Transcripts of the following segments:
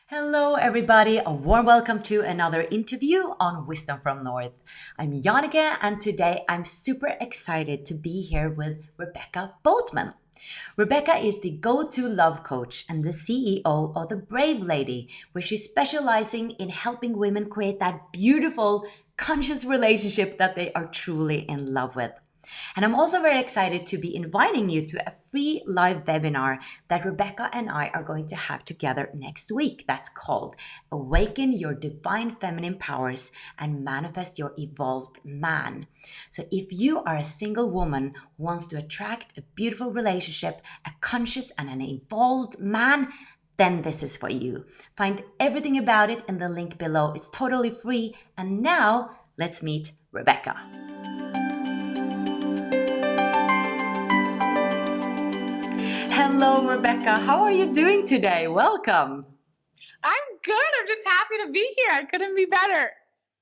Hello, everybody. A warm welcome to another interview on Wisdom from North. I'm Jannike, and today I'm super excited to be here with Rebecca Boatman. Rebecca is the go-to love coach and the CEO of the Brave Lady, where she's specializing in helping women create that beautiful, conscious relationship that they are truly in love with. And I'm also very excited to be inviting you to a free live webinar that Rebecca and I are going to have together next week. That's called Awaken Your Divine Feminine Powers and Manifest Your Evolved Man. So if you are a single woman who wants to attract a beautiful relationship, a conscious and an evolved man, then this is for you. Find everything about it in the link below. It's totally free. And now let's meet Rebecca. Hello, Rebecca. How are you doing today? Welcome. I'm good. I'm just happy to be here. I couldn't be better.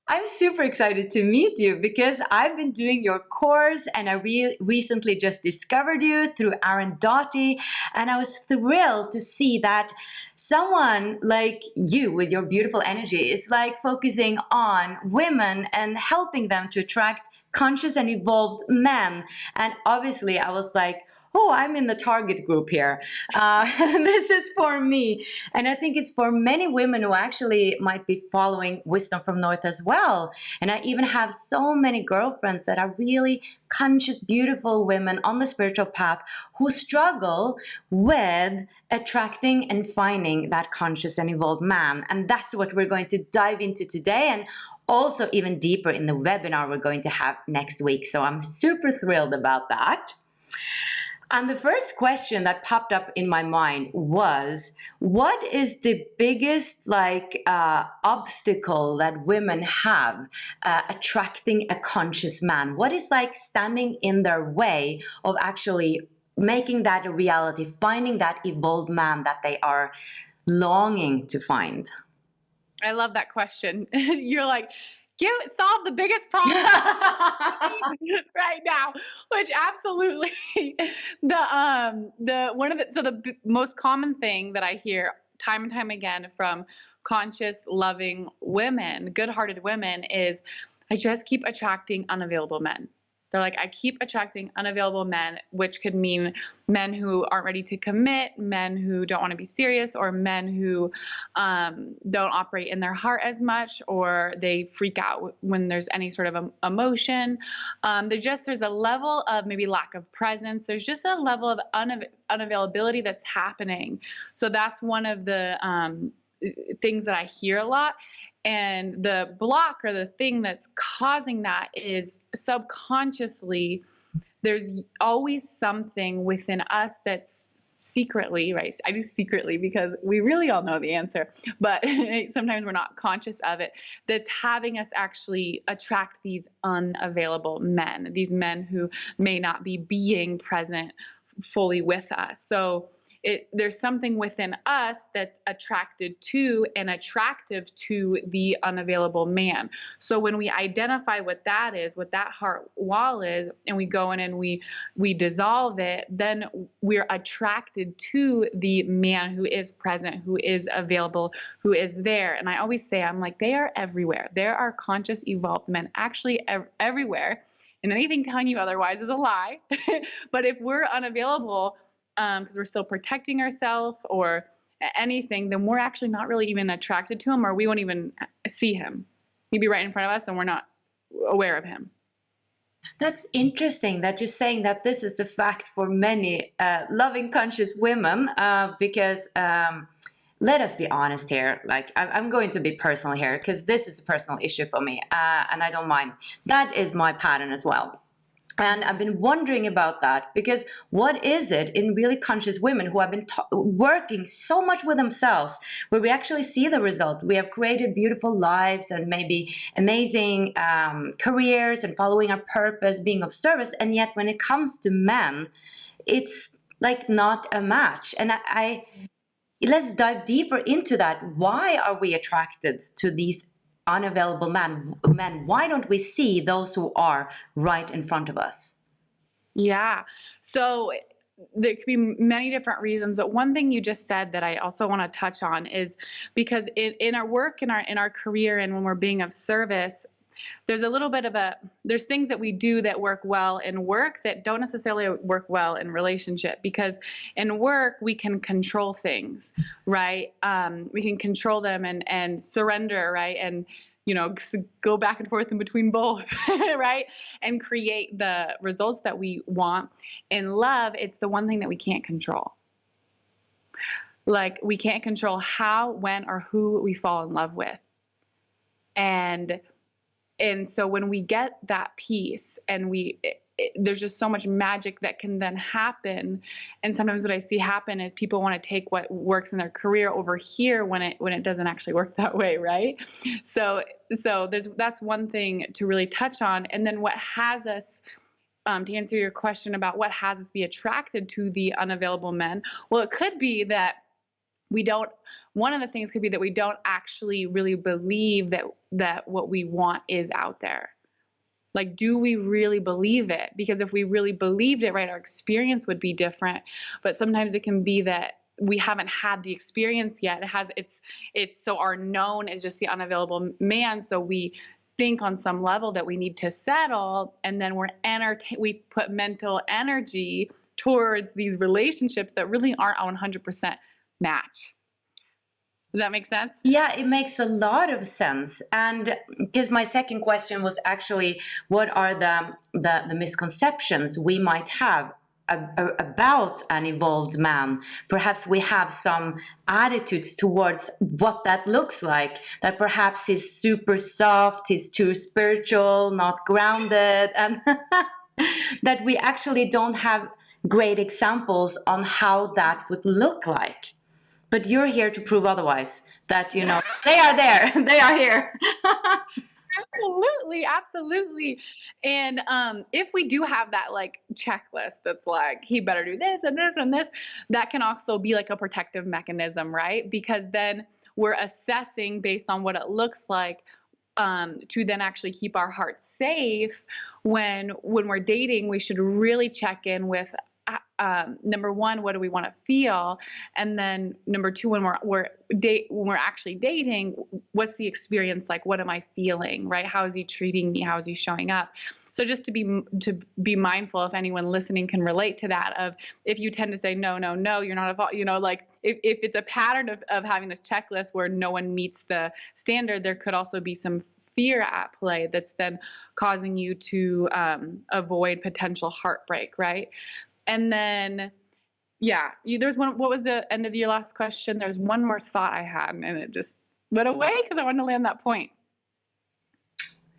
I'm super excited to meet you because I've been doing your course and I recently just discovered you through Aaron Doughty. And I was thrilled to see that someone like you with your beautiful energy is like focusing on women and helping them to attract conscious and evolved men. And obviously I was like, oh, I'm in the target group here. This is for me. And I think it's for many women who actually might be following Wisdom from North as well. And I even have so many girlfriends that are really conscious, beautiful women on the spiritual path who struggle with attracting and finding that conscious and evolved man. And that's what we're going to dive into today, and also even deeper in the webinar we're going to have next week. So I'm super thrilled about that. And the first question that popped up in my mind was, what is the biggest obstacle that women have attracting a conscious man? What is like standing in their way of actually making that a reality, finding that evolved man that they are longing to find? I love that question. You're like, solve the biggest problem right now, which absolutely the most common thing that I hear time and time again from conscious, loving women, good-hearted women is, I just keep attracting unavailable men. They're like, I keep attracting unavailable men, which could mean men who aren't ready to commit, men who don't want to be serious, or men who don't operate in their heart as much, or they freak out when there's any sort of emotion. There's a level of maybe lack of presence. There's just a level of unavailability that's happening. So that's one of the things that I hear a lot. And the block, or the thing that's causing that, is subconsciously there's always something within us that's secretly, right? I do secretly because we really all know the answer, but sometimes we're not conscious of it, that's having us actually attract these unavailable men, these men who may not be being present fully with us. So there's something within us that's attracted to and attractive to the unavailable man. So when we identify what that is, what that heart wall is, and we go in and we dissolve it, then we're attracted to the man who is present, who is available, who is there. And I always say, I'm like, they are everywhere. There are conscious, evolved men actually everywhere. And anything telling you otherwise is a lie. But if we're unavailable, because we're still protecting ourselves or anything, then we're actually not really even attracted to him, or we won't even see him. He'd be right in front of us and we're not aware of him. That's interesting that you're saying that this is the fact for many loving, conscious women, because let us be honest here. Like, I'm going to be personal here because this is a personal issue for me, and I don't mind. That is my pattern as well. And I've been wondering about that because what is it in really conscious women who have been working so much with themselves, where we actually see the result? We have created beautiful lives and maybe amazing careers and following our purpose, being of service. And yet when it comes to men, it's like not a match. And let's dive deeper into that. Why are we attracted to these unavailable men? Why don't we see those who are right in front of us? Yeah. So there could be many different reasons, but one thing you just said that I also want to touch on is because in our work, in our career, and when we're being of service, there's a little bit of there's things that we do that work well in work that don't necessarily work well in relationship, because in work we can control things, right? We can control them and surrender, right? And go back and forth in between both, right? And create the results that we want. In love, it's the one thing that we can't control. Like, we can't control how, when, or who we fall in love with. And so when we get that peace, and there's just so much magic that can then happen. And sometimes what I see happen is people want to take what works in their career over here when it doesn't actually work that way, right? So that's one thing to really touch on. And then what has us, to answer your question about what has us be attracted to the unavailable men, well, it could be that one of the things could be that we don't actually really believe that what we want is out there. Like, do we really believe it? Because if we really believed it, right, our experience would be different. But sometimes it can be that we haven't had the experience yet. It's so our known is just the unavailable man. So we think on some level that we need to settle, and then we put mental energy towards these relationships that really aren't 100% match. Does that make sense? Yeah, it makes a lot of sense. And because my second question was actually, what are the misconceptions we might have about an evolved man? Perhaps we have some attitudes towards what that looks like, that perhaps he's super soft, he's too spiritual, not grounded, and that we actually don't have great examples on how that would look like. But you're here to prove otherwise, that, they are there, they are here. Absolutely. And if we do have that like checklist that's like, he better do this and this and this, that can also be like a protective mechanism, right? Because then we're assessing based on what it looks like, to then actually keep our hearts safe. When we're dating, we should really check in with, number one, what do we want to feel? And then number two, when we're actually dating, what's the experience like? What am I feeling, right? How is he treating me? How is he showing up? So just to be mindful, if anyone listening can relate to that, of if you tend to say, no, you're not, like if it's a pattern of having this checklist where no one meets the standard, there could also be some fear at play that's then causing you to avoid potential heartbreak, right? And then, yeah, there's one. What was the end of your last question? There's one more thought I had, and it just went away because I wanted to land that point.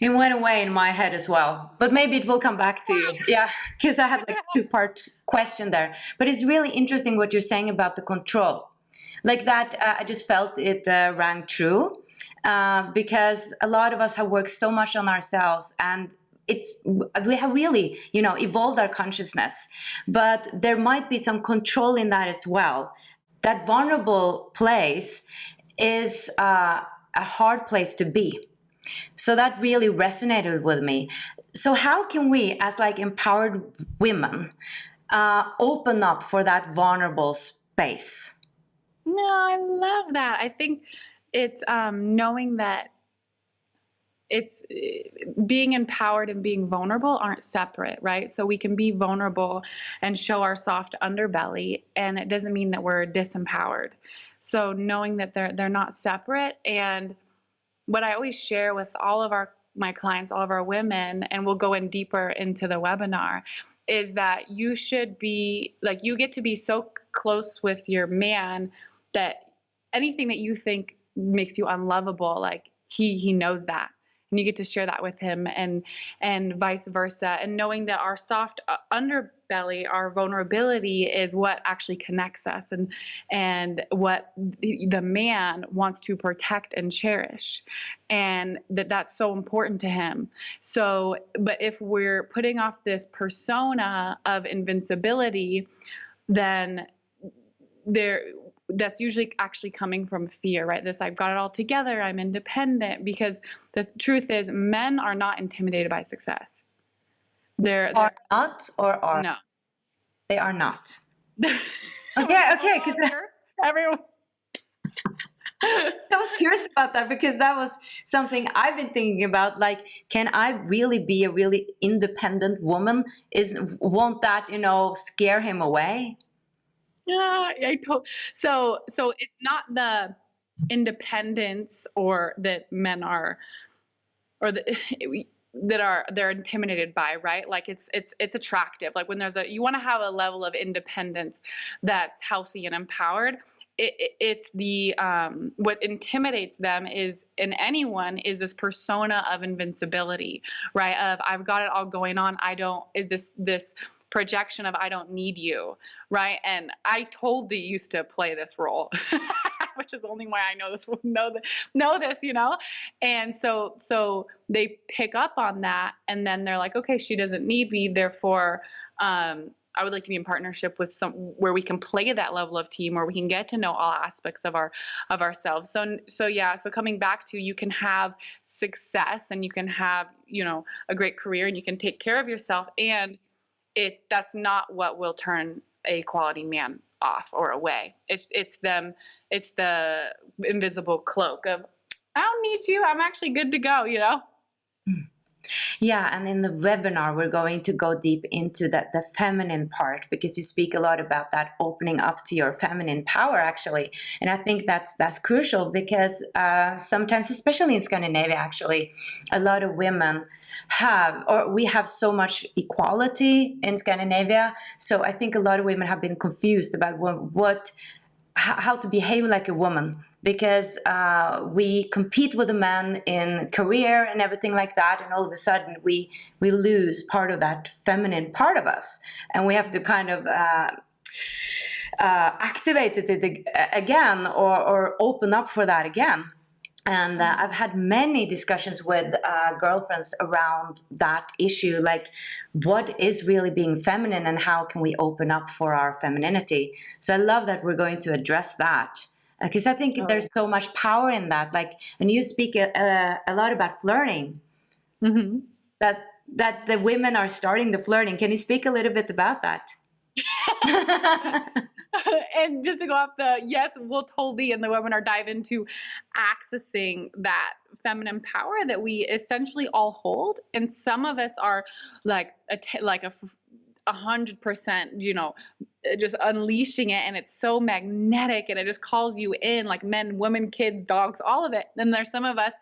It went away in my head as well, but maybe it will come back to you. Yeah, because I had like a two-part question there. But it's really interesting what you're saying about the control. Like that, I just felt it rang true, because a lot of us have worked so much on ourselves, and we have really, evolved our consciousness, but there might be some control in that as well. That vulnerable place is a hard place to be. So that really resonated with me. So how can we, as like empowered women, open up for that vulnerable space? No, I love that. I think it's knowing that it's being empowered and being vulnerable aren't separate, right? So we can be vulnerable and show our soft underbelly, and it doesn't mean that we're disempowered. So knowing that they're not separate. And what I always share with all of my clients, all of our women, and we'll go in deeper into the webinar, is that you should be like, you get to be so close with your man that anything that you think makes you unlovable, like he knows that. And you get to share that with him, and vice versa. And knowing that our soft underbelly, our vulnerability, is what actually connects us, and what the man wants to protect and cherish, and that's so important to him. So, but if we're putting off this persona of invincibility, then that's usually actually coming from fear, right? This, I've got it all together, I'm independent. Because the truth is, men are not intimidated by success. They're Are not, or are? No. They are not. When Okay, people okay, because volunteer, everyone. I was curious about that because that was something I've been thinking about. Like, can I really be a really independent woman? Won't that, scare him away? Yeah, so it's not the independence or that men are or the, that are they're intimidated by, right? Like it's attractive. Like when you want to have a level of independence that's healthy and empowered. It's the what intimidates them is in anyone is this persona of invincibility, right? Of I've got it all going on. I don't this projection of I don't need you, right? And I totally used to play this role, which is only why I know this, and so they pick up on that, and then they're like, okay, she doesn't need me, therefore I would like to be in partnership with some where we can play that level of team, where we can get to know all aspects of ourselves. So yeah, so coming back to, you can have success and you can have, a great career and you can take care of yourself, and that's not what will turn a quality man off or away. It's the invisible cloak of I don't need you. I'm actually good to go. Yeah, and in the webinar, we're going to go deep into the feminine part, because you speak a lot about that opening up to your feminine power, actually. And I think that's crucial because sometimes, especially in Scandinavia, actually, a lot of women we have so much equality in Scandinavia. So I think a lot of women have been confused about how to behave like a woman, because we compete with the men in career and everything like that, and all of a sudden we lose part of that feminine part of us, and we have to kind of activate it again, or open up for that again. And I've had many discussions with girlfriends around that issue, like what is really being feminine and how can we open up for our femininity. So I love that we're going to address that, because I think there's so much power in that. Like, and you speak a lot about flirting, Mm-hmm. that the women are starting the flirting. Can you speak a little bit about that? And just to go off yes, we'll totally in the webinar dive into accessing that feminine power that we essentially all hold, and some of us are like 100%, just unleashing it, and it's so magnetic, and it just calls you in, like men, women, kids, dogs, all of it. Then there's some of us,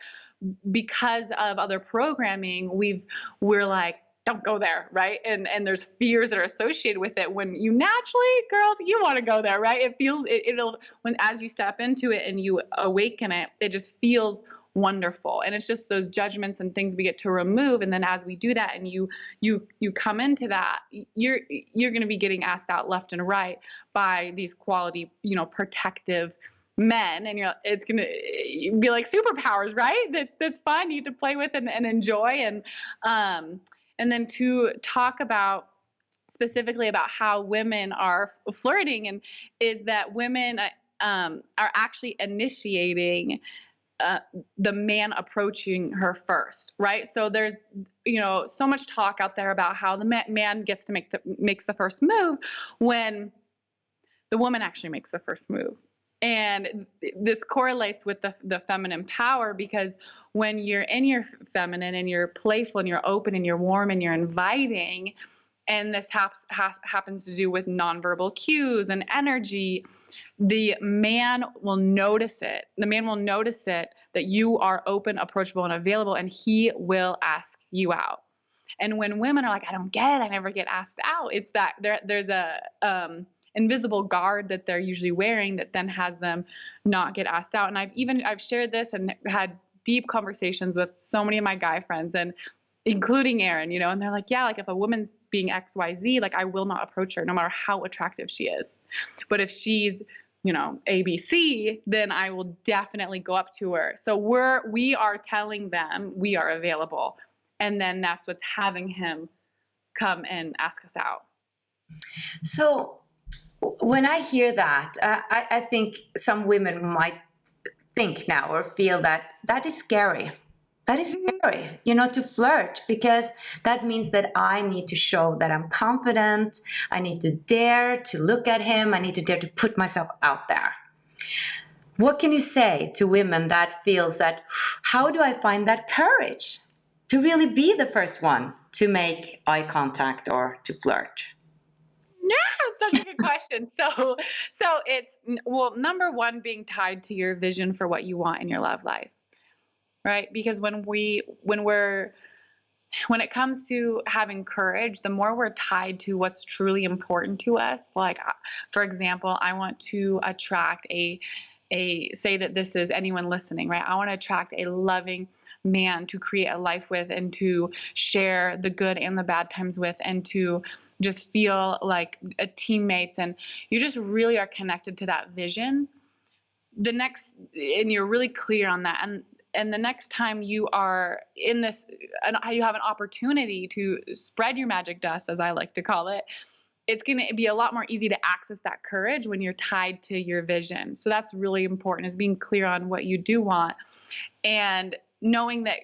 because of other programming, we're like, don't go there, right? And there's fears that are associated with it, when you naturally, girls, you want to go there, right? It feels it'll when as you step into it and you awaken it, it just feels wonderful. And it's just those judgments and things we get to remove. And then as we do that and you come into that, you're going to be getting asked out left and right by these quality, protective men, and it's gonna be like superpowers, right? That's fun, you get to play with and enjoy. And then to talk about specifically about how women are flirting, and is that women are actually initiating the man approaching her first, right? So there's so much talk out there about how the man gets to makes the first move, when the woman actually makes the first move. And this correlates with the feminine power, because when you're in your feminine and you're playful and you're open and you're warm and you're inviting, and this happens to do with nonverbal cues and energy, the man will notice it. The man will notice it, that you are open, approachable, and available, and he will ask you out. And when women are like, I don't get it, I never get asked out, it's that there's a invisible guard that they're usually wearing that then has them not get asked out. And I've shared this and had deep conversations with so many of my guy friends, and including Aaron, and they're like, yeah, like if a woman's being XYZ, like I will not approach her no matter how attractive she is. But if she's, ABC, then I will definitely go up to her. So we are telling them we are available. And then that's what's having him come and ask us out. So when I hear that, I think some women might think now or feel that is scary. That is scary. to flirt, because that means that I need to show that I'm confident. I need to dare to look at him. I need to dare to put myself out there. What can you say to women that feels that, how do I find that courage to really be the first one to make eye contact or to flirt? Yeah, it's such a good question. So it's, well, number one, being tied to your vision for what you want in your love life, right? Because when it comes to having courage, the more we're tied to what's truly important to us, like, for example, I want to attract say that this is anyone listening, right? I want to attract a loving man to create a life with and to share the good and the bad times with and to just feel like a teammates, and you just really are connected to that vision. And you're really clear on that, and the next time you are in this, and you have an opportunity to spread your magic dust, as I like to call it, it's going to be a lot more easy to access that courage when you're tied to your vision. So that's really important, is being clear on what you do want, and knowing that,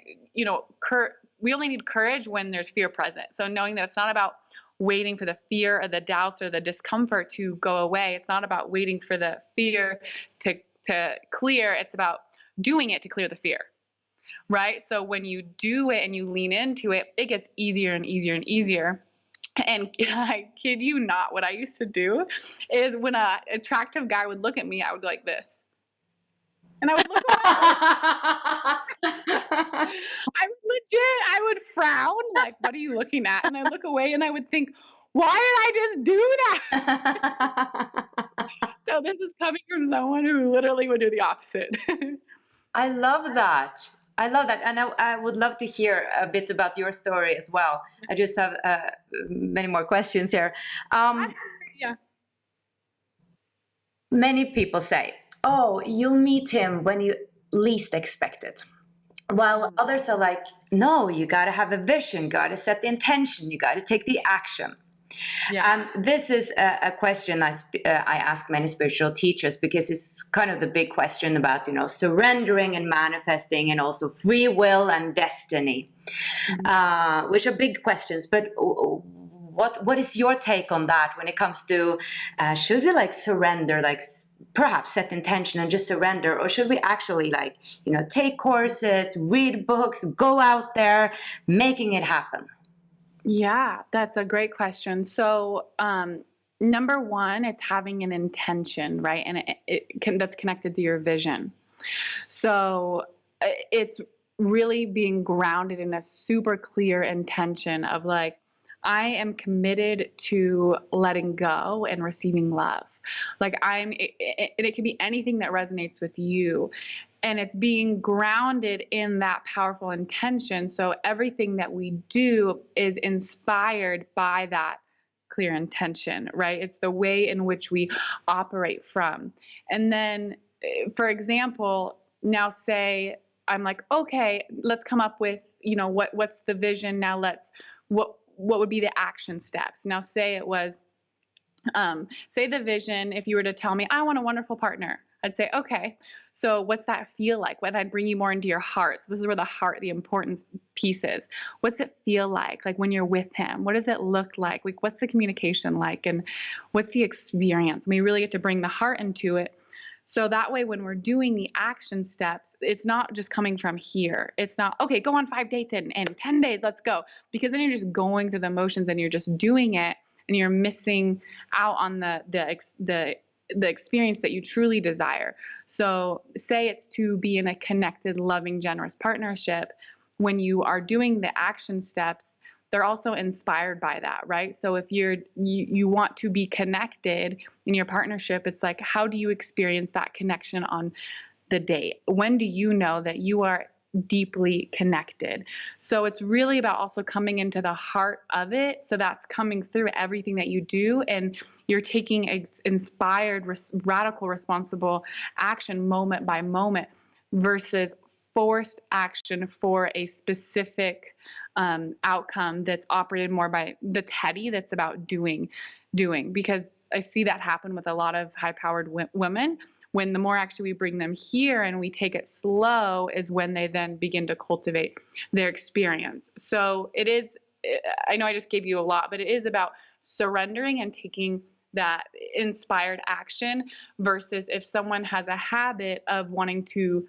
we only need courage when there's fear present. So knowing that it's not about waiting for the fear or the doubts or the discomfort to go away. It's not about waiting for the fear to clear. It's about doing it to clear the fear, right? So when you do it and you lean into it, it gets easier and easier and easier. And I kid you not, what I used to do is when an attractive guy would look at me, I would go like this. And I would look away. I would frown, like, what are you looking at? And I look away and I would think, why did I just do that? So this is coming from someone who literally would do the opposite. I love that. I love that. And I would love to hear a bit about your story as well. I just have many more questions here. Yeah. Many people say, oh, you'll meet him when you least expect it. While others are like, no, you got to have a vision, got to set the intention, you got to take the action. Yeah. And this is a question I ask many spiritual teachers, because it's kind of the big question about, surrendering and manifesting, and also free will and destiny, which are big questions. But what is your take on that when it comes to, should we surrender, perhaps set intention and just surrender, or should we actually take courses, read books, go out there, making it happen? Yeah, that's a great question. So, number one, it's having an intention, right? And that's connected to your vision. So it's really being grounded in a super clear intention of I am committed to letting go and receiving love. And it can be anything that resonates with you. And it's being grounded in that powerful intention. So everything that we do is inspired by that clear intention, right? It's the way in which we operate from. And then, for example, now say I'm like, okay, let's come up with, what's the vision? Now what would be the action steps? Now say it was, say the vision, if you were to tell me, I want a wonderful partner, I'd say, okay, so what's that feel like? When I'd bring you more into your heart. So this is where the importance piece is. What's it feel like when you're with him? What does it look like? What's the communication like? And what's the experience? We really get to bring the heart into it. So that way, when we're doing the action steps, it's not just coming from here. It's not, okay, go on 5 dates in 10 days, let's go. Because then you're just going through the motions and you're just doing it, and you're missing out on the experience that you truly desire. So say it's to be in a connected, loving, generous partnership. When you are doing the action steps, they're also inspired by that, right? So if you want to be connected in your partnership, it's like, how do you experience that connection on the date? When do you know that you are deeply connected? So it's really about also coming into the heart of it. So that's coming through everything that you do, and you're taking inspired, radical, responsible action moment by moment versus forced action for a specific outcome that's operated more by the heady, that's about doing, because I see that happen with a lot of high-powered women, when the more actually we bring them here and we take it slow is when they then begin to cultivate their experience. So it is, I know I just gave you a lot, but it is about surrendering and taking that inspired action versus if someone has a habit of wanting to,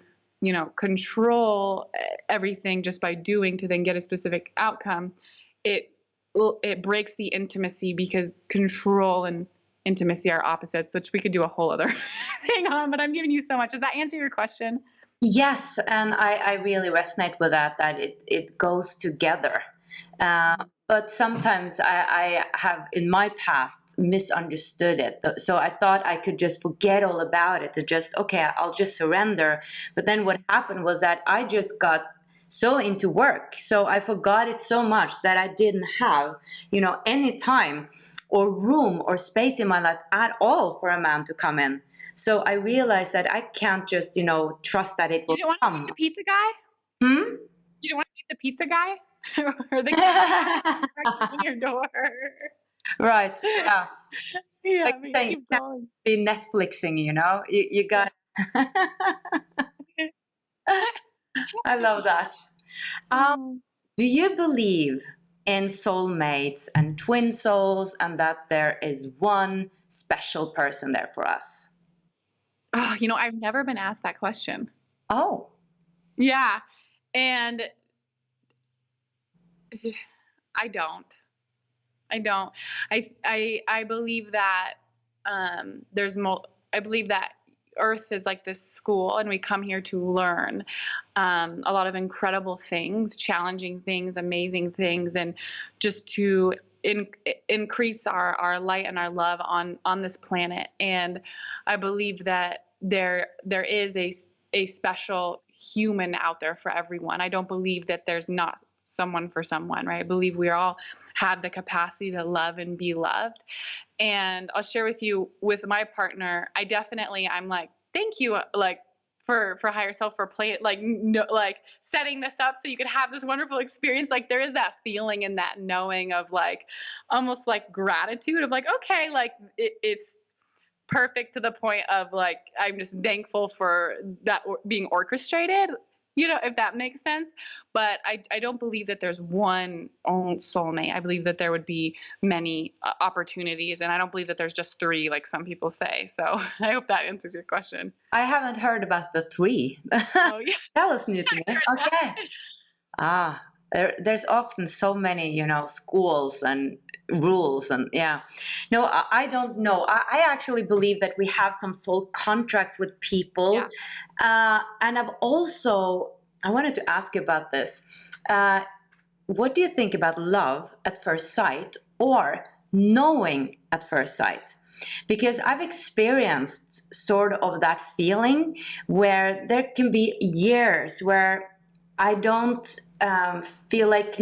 control everything just by doing to then get a specific outcome, it breaks the intimacy because control and intimacy are opposites, which we could do a whole other thing on, but I'm giving you so much. Does that answer your question? Yes, and I really resonate with that it goes together. But sometimes I have in my past misunderstood it. So I thought I could just forget all about it, to just, okay, I'll just surrender. But then what happened was that I just got so into work. So I forgot it so much that I didn't have, any time or room or space in my life at all for a man to come in. So I realized that I can't just, trust that it You will don't want to meet come. the pizza guy? Hmm? You don't want to meet the pizza guy? Or the guy knocking on your door? Right. Yeah. Yeah, Like but you're you saying, you keep can't going. be Netflixing, you Yeah. got. I love that. Um, Oh. do you believe in soulmates and twin souls, and that there is one special person there for us? Oh, I've never been asked that question. Oh, Yeah. And I don't. I don't. I believe that I believe that Earth is like this school, and we come here to learn a lot of incredible things, challenging things, amazing things, and just to increase our light and our love on this planet. And I believe that there is a special human out there for everyone. I don't believe that there's not someone for someone, right? I believe we all have the capacity to love and be loved. And I'll share with you, with my partner, I'm like, thank you, like for higher self for play, like no, like setting this up so you could have this wonderful experience. Like there is that feeling and that knowing of like almost like gratitude of like, okay, like it's perfect to the point of like I'm just thankful for that being orchestrated, if that makes sense. But I don't believe that there's one own soulmate. I believe that there would be many opportunities, and I don't believe that there's just three like some people say. So I hope that answers your question. I haven't heard about the three. Oh yeah. That was new to me. I heard that. Okay. Ah, there's often so many, schools and rules and yeah. No, I don't know. I actually believe that we have some soul contracts with people. Yeah. And I wanted to ask you about this. What do you think about love at first sight or knowing at first sight? Because I've experienced sort of that feeling where there can be years where I don't feel like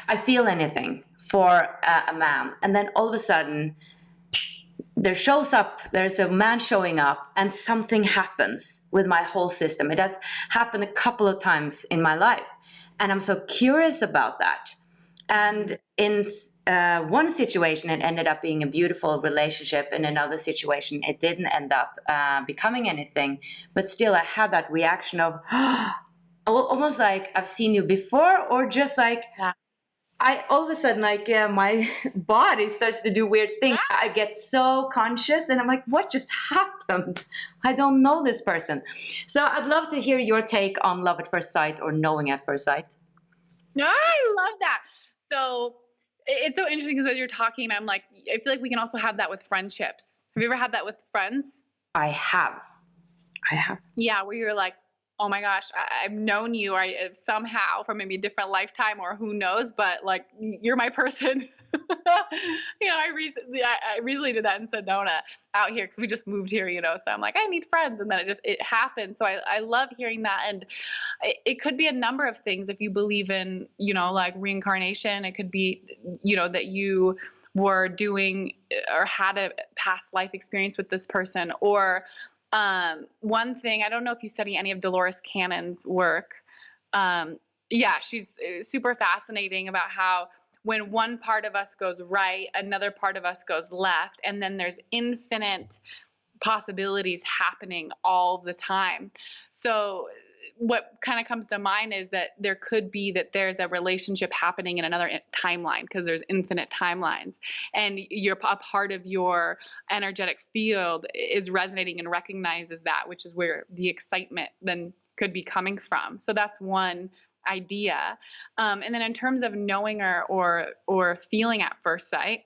I feel anything for a man, and then all of a sudden there's a man showing up, and something happens with my whole system. It has happened a couple of times in my life, and I'm so curious about that. And in one situation, it ended up being a beautiful relationship. In another situation, it didn't end up becoming anything. But still, I had that reaction of almost like I've seen you before, or just like Yeah. I all of a sudden, like my body starts to do weird things. I get so conscious, and I'm like, what just happened? I don't know this person. So I'd love to hear your take on love at first sight or knowing at first sight. No, I love that. So it's so interesting because as you're talking, I'm like, I feel like we can also have that with friendships. Have you ever had that with friends? I have. I have. Yeah, where you're like, oh my gosh, I've known you or somehow from maybe a different lifetime or who knows, but like you're my person. I recently did that in Sedona out here because we just moved here, so I'm like, I need friends. And then it happened. So I love hearing that. And it could be a number of things if you believe in, like reincarnation. It could be, that you were doing or had a past life experience with this person. Or one thing, I don't know if you study any of Dolores Cannon's work. Yeah, she's super fascinating about how when one part of us goes right, another part of us goes left, and then there's infinite possibilities happening all the time. So what kind of comes to mind is that there could be that there's a relationship happening in another timeline, because there's infinite timelines, and a part of your energetic field is resonating and recognizes that, which is where the excitement then could be coming from. So that's one idea. And then in terms of knowing or feeling at first sight,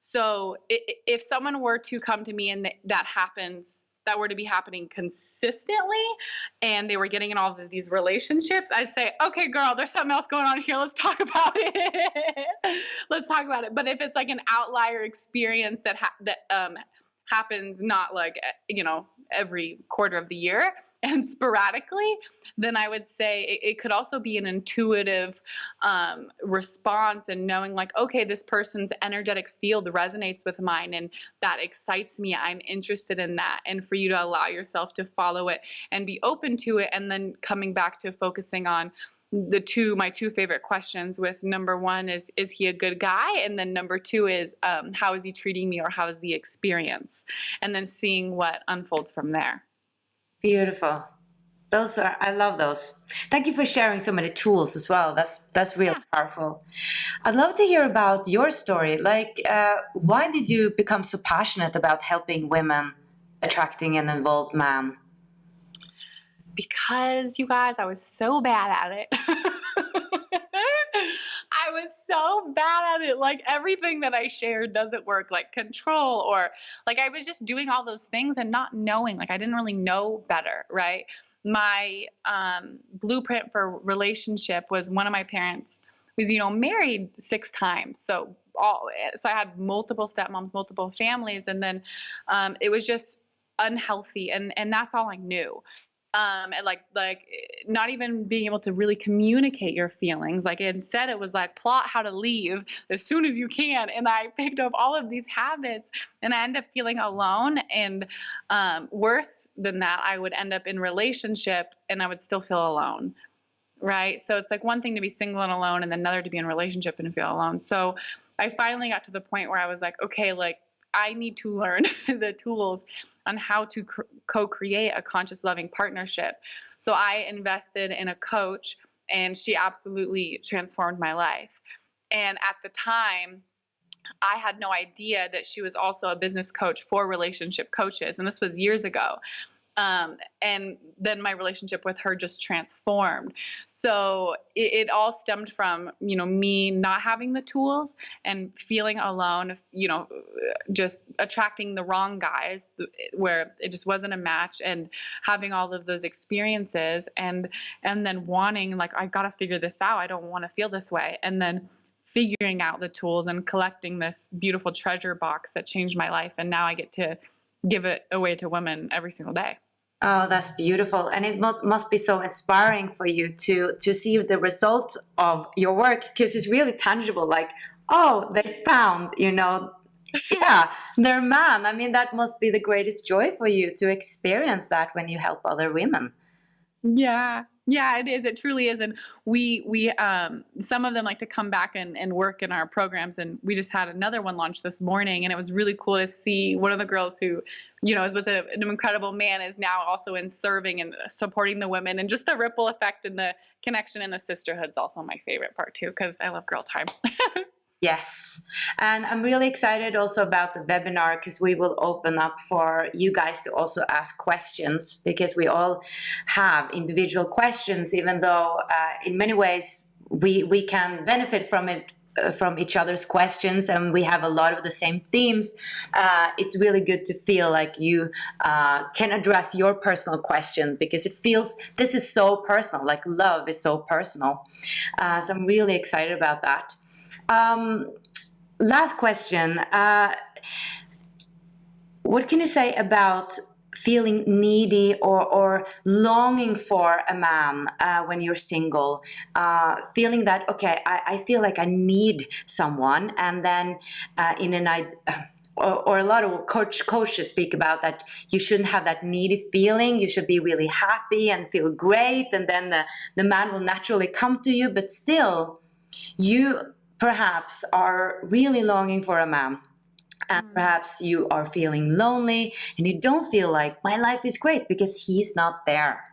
so if someone were to come to me and that were to be happening consistently, and they were getting in all of these relationships, I'd say, okay, girl, there's something else going on here. Let's talk about it. Let's talk about it. But if it's like an outlier experience that happens not like, every quarter of the year and sporadically, then I would say it could also be an intuitive response, and knowing like, okay, this person's energetic field resonates with mine and that excites me. I'm interested in that. And for you to allow yourself to follow it and be open to it. And then coming back to focusing on my two favorite questions, with number one is he a good guy? And then number two is, how is he treating me, or how is the experience? And then seeing what unfolds from there. Beautiful. I love those. Thank you for sharing so many tools as well. That's really powerful. I'd love to hear about your story. Like, why did you become so passionate about helping women attracting an involved man? Because, you guys, I was so bad at it. I was so bad at it. Like, everything that I shared doesn't work, like control, or like I was just doing all those things and not knowing, like I didn't really know better, right? My blueprint for relationship was, one of my parents was, married 6 times. So I had multiple stepmoms, multiple families, and then it was just unhealthy, and that's all I knew. And like not even being able to really communicate your feelings. Like, instead it was like, plot how to leave as soon as you can. And I picked up all of these habits, and I ended up feeling alone. And worse than that, I would end up in relationship and I would still feel alone. Right. So it's like one thing to be single and alone, and then another to be in a relationship and feel alone. So I finally got to the point where I was like, okay, like I need to learn the tools on how to co-create a conscious, loving partnership. So I invested in a coach, and she absolutely transformed my life. And at the time, I had no idea that she was also a business coach for relationship coaches. And this was years ago. And then my relationship with her just transformed. So it all stemmed from, me not having the tools and feeling alone, just attracting the wrong guys where it just wasn't a match, and having all of those experiences, and then wanting, like, I got to figure this out. I don't want to feel this way. And then figuring out the tools and collecting this beautiful treasure box that changed my life. And now I get to give it away to women every single day. Oh, that's beautiful. And it must be so inspiring for you to see the result of your work, because it's really tangible. Like, oh, they found, yeah, their man. I mean, that must be the greatest joy for you to experience that when you help other women. Yeah. Yeah, it is. It truly is. And we some of them like to come back and work in our programs. And we just had another one launch this morning, and it was really cool to see one of the girls who, is with an incredible man, is now also in serving and supporting the women, and just the ripple effect and the connection and the sisterhood is also my favorite part too, because I love girl time. Yes. And I'm really excited also about the webinar, because we will open up for you guys to also ask questions, because we all have individual questions, even though in many ways we can benefit from it, from each other's questions, and we have a lot of the same themes. It's really good to feel like you can address your personal question, because it feels, this is so personal, like love is so personal. So I'm really excited about that. Last question. What can you say about feeling needy or longing for a man when you're single? Feeling that, okay, I feel like I need someone, and then or a lot of coaches speak about that you shouldn't have that needy feeling. You should be really happy and feel great, and then the man will naturally come to you. But still, you perhaps are really longing for a man. And perhaps you are feeling lonely and you don't feel like my life is great because he's not there.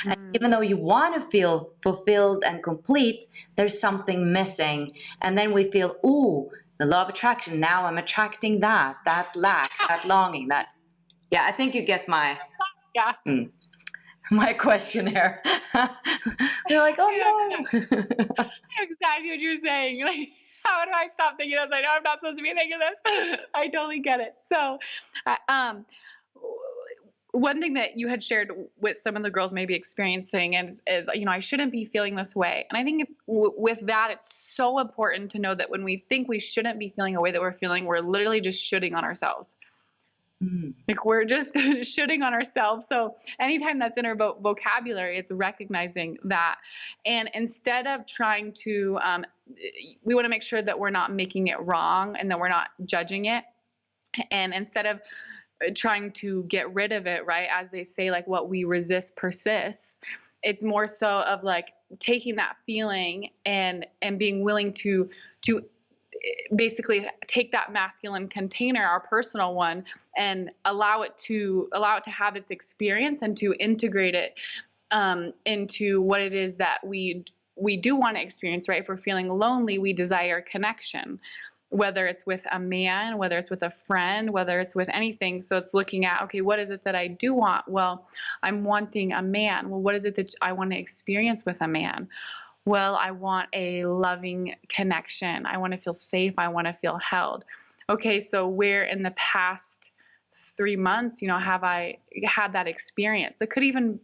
And even though you want to feel fulfilled and complete, there's something missing. And then we feel, ooh, the law of attraction. Now I'm attracting that lack, that longing, that. Yeah, I think you get my Yeah. my question there. You're like, oh no. Exactly what you're saying. Like, how do I stop thinking this? I know I'm not supposed to be thinking this. I totally get it. So, um, one thing that you had shared with some of the girls maybe experiencing is I shouldn't be feeling this way. And I think it's with that, it's so important to know that when we think we shouldn't be feeling a way that we're feeling, we're literally just shooting on ourselves. Like we're just shooting on ourselves. So anytime that's in our vocabulary, it's recognizing that. And instead of trying to, we want to make sure that we're not making it wrong and that we're not judging it. And instead of trying to get rid of it, right, as they say, like what we resist persists, it's more so of like taking that feeling and being willing to basically take that masculine container, our personal one, and allow it to have its experience and to integrate it into what it is that we do want to experience, right? If we're feeling lonely, we desire connection, whether it's with a man, whether it's with a friend, whether it's with anything. So it's looking at, okay, what is it that I do want? Well, I'm wanting a man. Well, what is it that I want to experience with a man? Well, I want a loving connection. I want to feel safe. I want to feel held. Okay, so where in the past 3 months, have I had that experience? It could even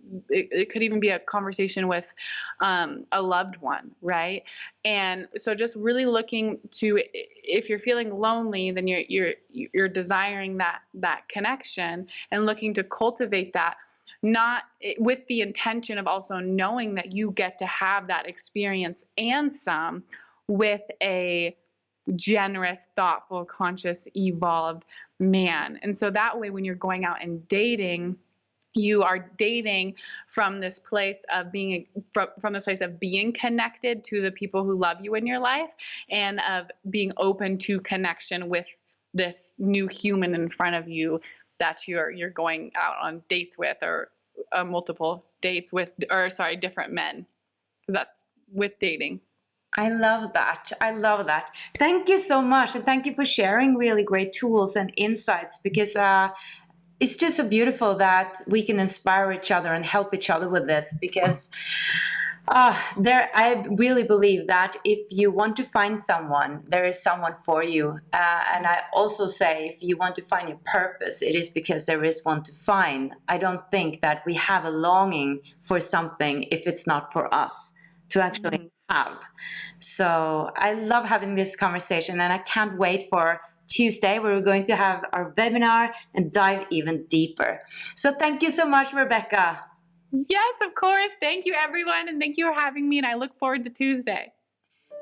be a conversation with a loved one, right? And so just really looking to, if you're feeling lonely, then you're desiring that connection and looking to cultivate that, not with the intention of also knowing that you get to have that experience and some with a generous, thoughtful, conscious, evolved man. And so that way, when you're going out and dating, you are dating from this place of being connected to the people who love you in your life, and of being open to connection with this new human in front of you that you're going out on dates with, or multiple dates with, or sorry, different men, because that's with dating. I love that. I love that. Thank you so much. And thank you for sharing really great tools and insights, because it's just so beautiful that we can inspire each other and help each other with this, because I really believe that if you want to find someone, there is someone for you. And I also say, if you want to find your purpose, it is because there is one to find. I don't think that we have a longing for something if it's not for us to actually have. So I love having this conversation, and I can't wait for Tuesday, where we're going to have our webinar and dive even deeper. So thank you so much, Rebecca. Yes, of course. Thank you, everyone. And thank you for having me. And I look forward to Tuesday.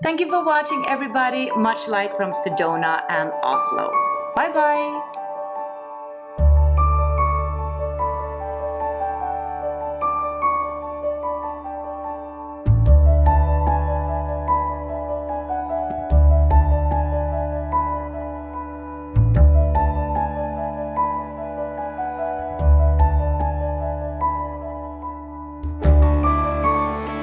Thank you for watching, everybody. Much light from Sedona and Oslo. Bye-bye.